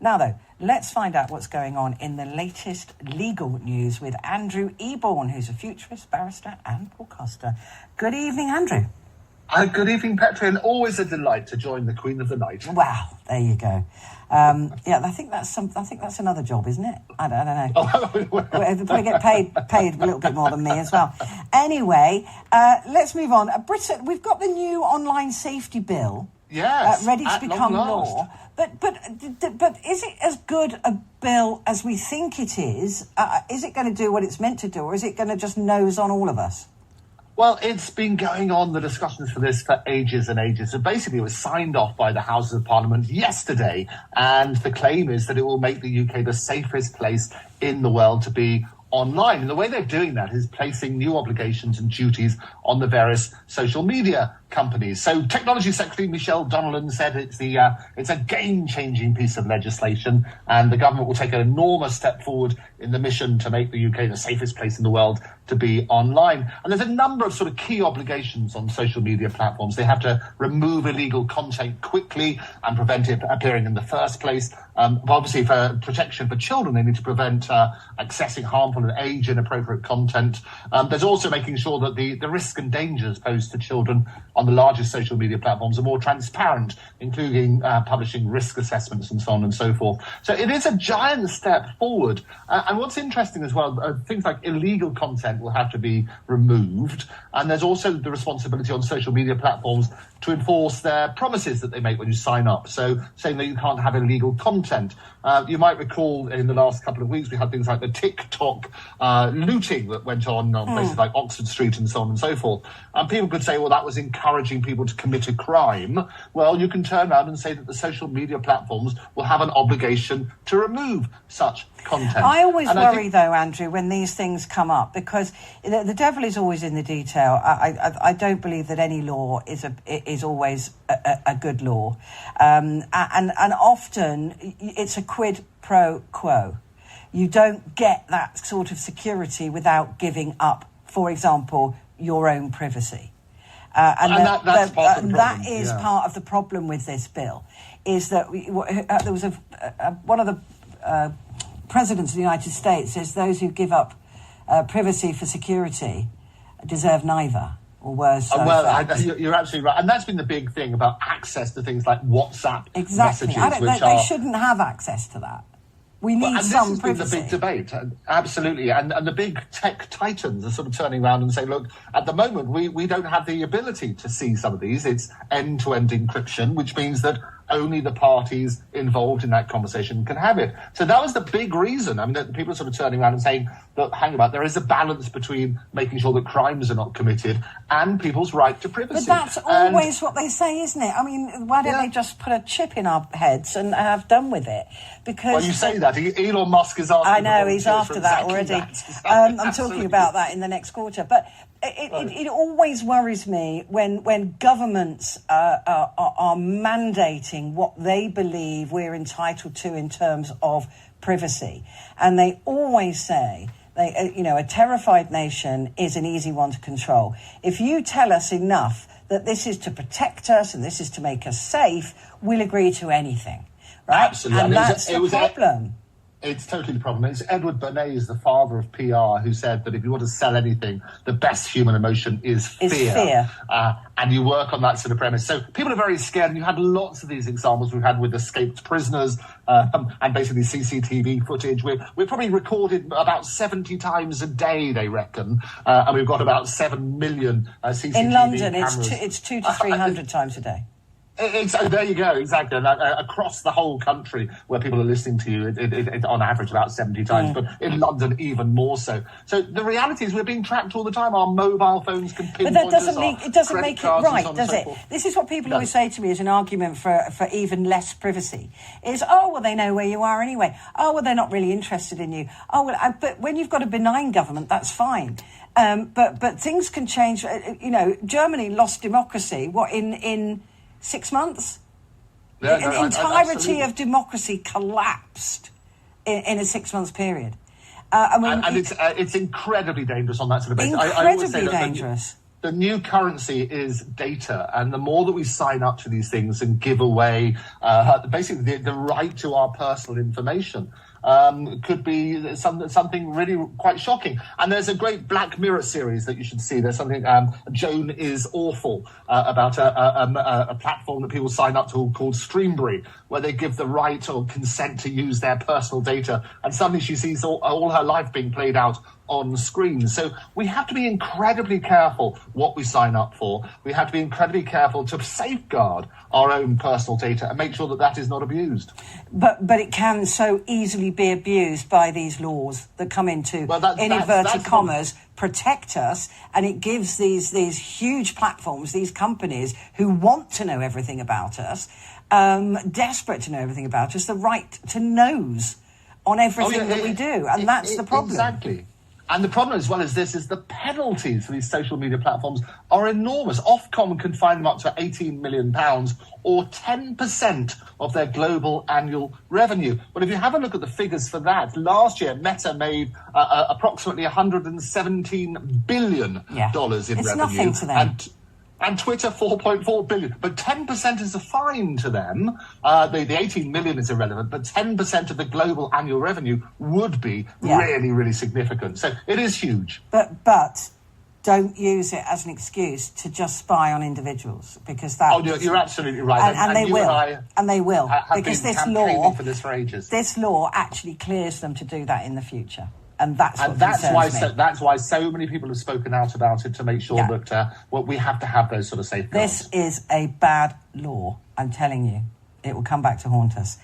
Now, though, let's find out what's going on in the latest legal news with Andrew Eborn, who's a futurist, barrister and podcaster. Good evening, Andrew. Good evening, Petrie, and always a delight to join the Queen of the Night. Wow, there you go. Yeah, I think that's another job, isn't it? I don't know. They probably get paid a little bit more than me as well. Anyway, let's move on. Britain, we've got the new online safety bill. Yes, ready to become law. But is it as good a bill as we think it is? Is it going to do what it's meant to do, or is it going to just nose on all of us? Well, it's been going on, the discussions for this, for ages and ages. So basically, it was signed off by the Houses of Parliament yesterday, and the claim is that it will make the UK the safest place in the world to be online. And the way they're doing that is placing new obligations and duties on the various social media companies. So Technology Secretary Michelle Donnellan said it's a game-changing piece of legislation, and the government will take an enormous step forward in the mission to make the UK the safest place in the world to be online. And there's a number of sort of key obligations on social media platforms. They have to remove illegal content quickly and prevent it appearing in the first place. Obviously, for protection for children, they need to prevent accessing harmful and age-inappropriate content. There's also making sure that the risks and dangers posed to children on the largest social media platforms are more transparent, including publishing risk assessments and so on and so forth. So it is a giant step forward. And what's interesting as well, things like illegal content will have to be removed. And there's also the responsibility on social media platforms to enforce their promises that they make when you sign up. So saying that you can't have illegal content. You might recall in the last couple of weeks, we had things like the TikTok looting that went on places like Oxford Street and so on and so forth. And people could say, well, that was encouraging people to commit a crime. Well, you can turn around and say that the social media platforms will have an obligation to remove such content. I always worry, though, Andrew, when these things come up, because the devil is always in the detail. I don't believe that any law is always a good law. And often it's a quid pro quo. You don't get that sort of security without giving up, for example, your own privacy. That's part of the problem. That is part of the problem with this bill, is that there was one of the presidents of the United States says those who give up privacy for security deserve neither, or worse. You're absolutely right. And that's been the big thing about access to things like WhatsApp messages. They shouldn't have access to that. We need some privacy. This has been the big debate, absolutely. And the big tech titans are sort of turning around and saying, look, at the moment, we don't have the ability to see some of these. It's end-to-end encryption, which means that only the parties involved in that conversation can have it. So that was the big reason. I mean, that people are sort of turning around and saying, look, hang about, there is a balance between making sure that crimes are not committed and people's right to privacy. But that's always what they say, isn't it? I mean, why don't they just put a chip in our heads and have done with it? Because well, you say that. Elon Musk is after I know, he's after that already. I'm talking about that in the next quarter. But it always worries me when governments are mandating what they believe we're entitled to in terms of privacy. And they always say, a terrified nation is an easy one to control. If you tell us enough that this is to protect us and this is to make us safe, we'll agree to anything. Right? Absolutely. And that's the problem. It's totally the problem. It's Edward Bernays, the father of PR, who said that if you want to sell anything, the best human emotion is fear. And you work on that sort of premise. So people are very scared, and you had lots of these examples we've had with escaped prisoners and basically CCTV footage. We're probably recorded about 70 times a day, they reckon, and we've got about 7 million CCTV in London, cameras. It's 200 to 300 times a day. There you go, exactly. And across the whole country where people are listening to you, it on average about 70 times, but in London even more so. So the reality is we're being tracked all the time. Our mobile phones can pinpoint us. But that doesn't make it right, does it? This is what people always say to me as an argument for even less privacy. Is, they know where you are anyway. They're not really interested in you. But when you've got a benign government, that's fine. But things can change. Germany lost democracy, in 6 months? The entirety of democracy collapsed in a 6 months period. It's incredibly dangerous on that sort of basis. Incredibly dangerous. The new currency is data, and the more that we sign up to these things and give away basically the right to our personal information, could be something really quite shocking. And there's a great Black Mirror series that you should see. There's something, Joan is Awful, about a platform that people sign up to called Streambury, where they give the right or consent to use their personal data, and suddenly she sees all her life being played out on screen. So we have to be incredibly careful what we sign up for. We have to be incredibly careful to safeguard our own personal data and make sure that that is not abused. But it can so easily be abused by these laws that come into, in inverted commas, protect us, and it gives these huge platforms, these companies who want to know everything about us, desperate to know everything about us, the right to nose on everything that we do. And that's the problem. Exactly. And the problem as well as this is the penalties for these social media platforms are enormous. Ofcom can fine them up to £18 million or 10% of their global annual revenue. But if you have a look at the figures for that, last year Meta made approximately $117 billion in revenue. It's nothing to them. And Twitter, 4.4 billion. But 10% is a fine to them. The 18 million is irrelevant, but 10% of the global annual revenue would be really, really significant. So it is huge. But don't use it as an excuse to just spy on individuals, because that. Oh, you're absolutely right. And they will. And they will. Because this law, for this for ages. This law actually clears them to do that in the future. And that's why so many people have spoken out about it, to make sure that we have to have those sort of safeguards. This is a bad law, I'm telling you. It will come back to haunt us.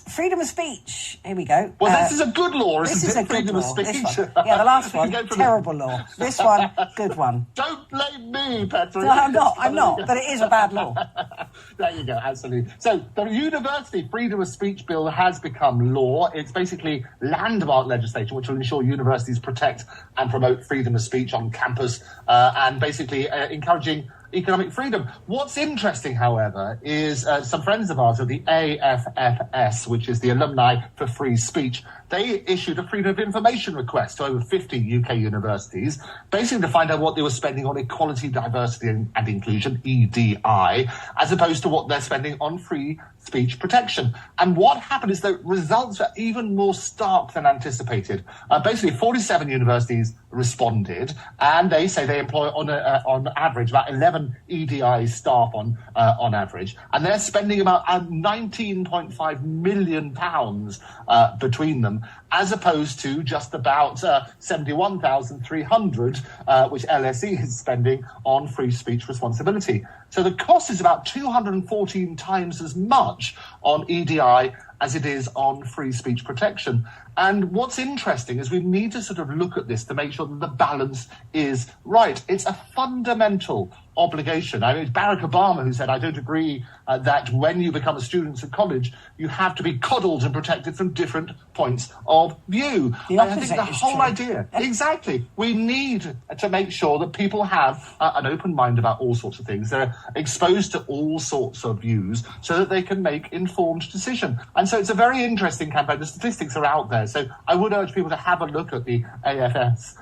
Freedom of speech. Here we go. Well, this is a good law, isn't it? This is a good Freedom law. of speech. The last one, terrible law. This one, good one. Don't blame me, Petrie. No, I'm not, but it is a bad law. There you go, absolutely. So the University Freedom of Speech Bill has become law. It's basically landmark legislation which will ensure universities protect and promote freedom of speech on campus, and basically encouraging economic freedom. What's interesting, however, is some friends of ours at the AFFS, which is the Alumni for Free Speech, they issued a Freedom of Information request to over 50 UK universities, basically to find out what they were spending on equality, diversity and inclusion, EDI, as opposed to what they're spending on free speech protection. And what happened is the results are even more stark than anticipated. Basically, 47 universities responded, and they say they employ on average about 11 EDI staff on average, and they're spending about £19.5 million between them, as opposed to just about 71,300 which LSE is spending on free speech responsibility. So the cost is about 214 times as much on EDI as it is on free speech protection. And what's interesting is we need to sort of look at this to make sure that the balance is right. It's a fundamental obligation. I mean, it's Barack Obama who said, I don't agree that when you become a student at college, you have to be coddled and protected from different points of view. I think the whole idea, exactly, we need to make sure that people have an open mind about all sorts of things. They're exposed to all sorts of views so that they can make informed decision. And so it's a very interesting campaign. The statistics are out there. So I would urge people to have a look at the AFS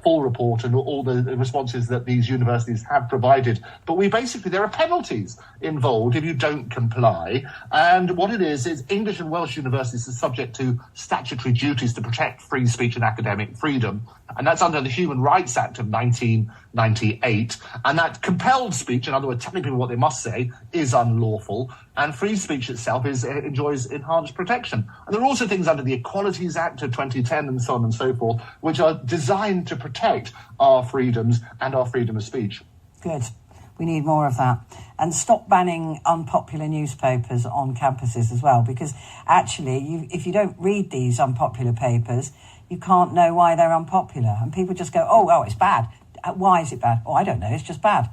full report and all the responses that these universities have provided. But there are penalties involved if you don't comply. And what it is English and Welsh universities are subject to statutory duties to protect free speech and academic freedom. And that's under the Human Rights Act of 1998. And that compelled speech, in other words, telling people what they must say, is unlawful. And free speech itself enjoys enhanced protection. And there are also things under the Equalities Act of 2010 and so on and so forth, which are designed to protect our freedoms and our freedom of speech. Good. We need more of that. And stop banning unpopular newspapers on campuses as well, because actually, if you don't read these unpopular papers, you can't know why they're unpopular. And people just go, oh, it's bad. Why is it bad? Oh, I don't know. It's just bad,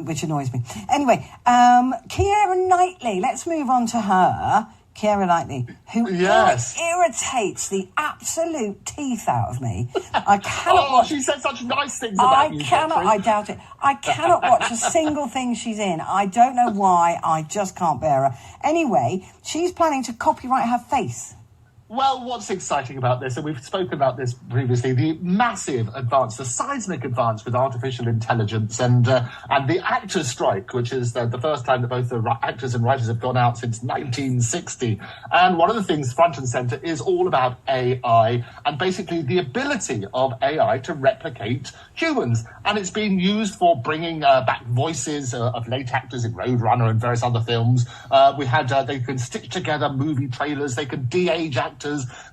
which annoys me. Anyway, Keira Knightley. Let's move on to her. Keira Knightley, who irritates the absolute teeth out of me. I cannot she said such nice things about you, I doubt it. I cannot watch a single thing she's in. I don't know why. I just can't bear her. Anyway, she's planning to copyright her face. Well, what's exciting about this, and we've spoken about this previously, the massive advance, the seismic advance with artificial intelligence and the actors' strike, which is the first time that both the actors and writers have gone out since 1960. And one of the things front and centre is all about AI and basically the ability of AI to replicate humans. And it's been used for bringing back voices of late actors in Roadrunner and various other films. They can stitch together movie trailers, they can de-age actors,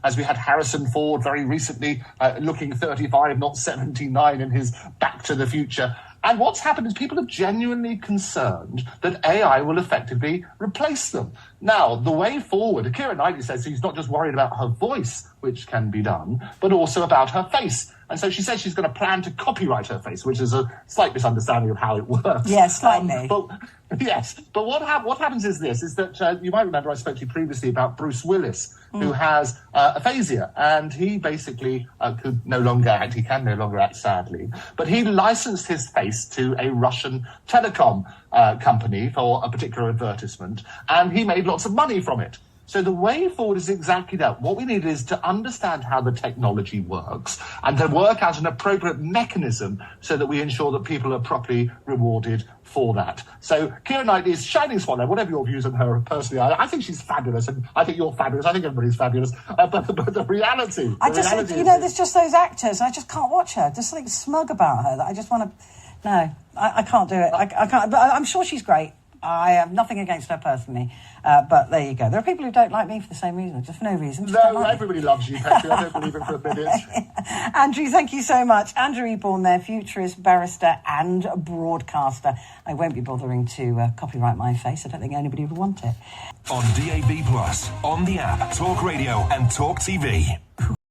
as we had Harrison Ford very recently looking 35, not 79 in his Back to the Future. And what's happened is people are genuinely concerned that AI will effectively replace them. Now, the way forward, Keira Knightley says she's not just worried about her voice, which can be done, but also about her face. And so she says she's going to plan to copyright her face, which is a slight misunderstanding of how it works. Yes, slightly. But what happens is this, is that you might remember I spoke to you previously about Bruce Willis, who has aphasia, and he basically could no longer act. He can no longer act, sadly. But he licensed his face to a Russian telecom company for a particular advertisement, and he made lots of money from it. So the way forward is exactly that. What we need is to understand how the technology works and to work out an appropriate mechanism so that we ensure that people are properly rewarded for that. So Keira Knightley is shining swan. Whatever your views on her personally, I think she's fabulous, and I think you're fabulous. I think everybody's fabulous. But the reality, there's just those actors. I just can't watch her. There's something smug about her that I just want to. No, I can't do it. I can't. But I'm sure she's great. I have nothing against her personally, but there you go. There are people who don't like me for the same reason, just for no reason. No, everybody loves you, Petrie. I don't believe it for a minute. Andrew, thank you so much. Andrew Eborn there, futurist, barrister and broadcaster. I won't be bothering to copyright my face. I don't think anybody would want it. On DAB+, on the app, Talk Radio and Talk TV.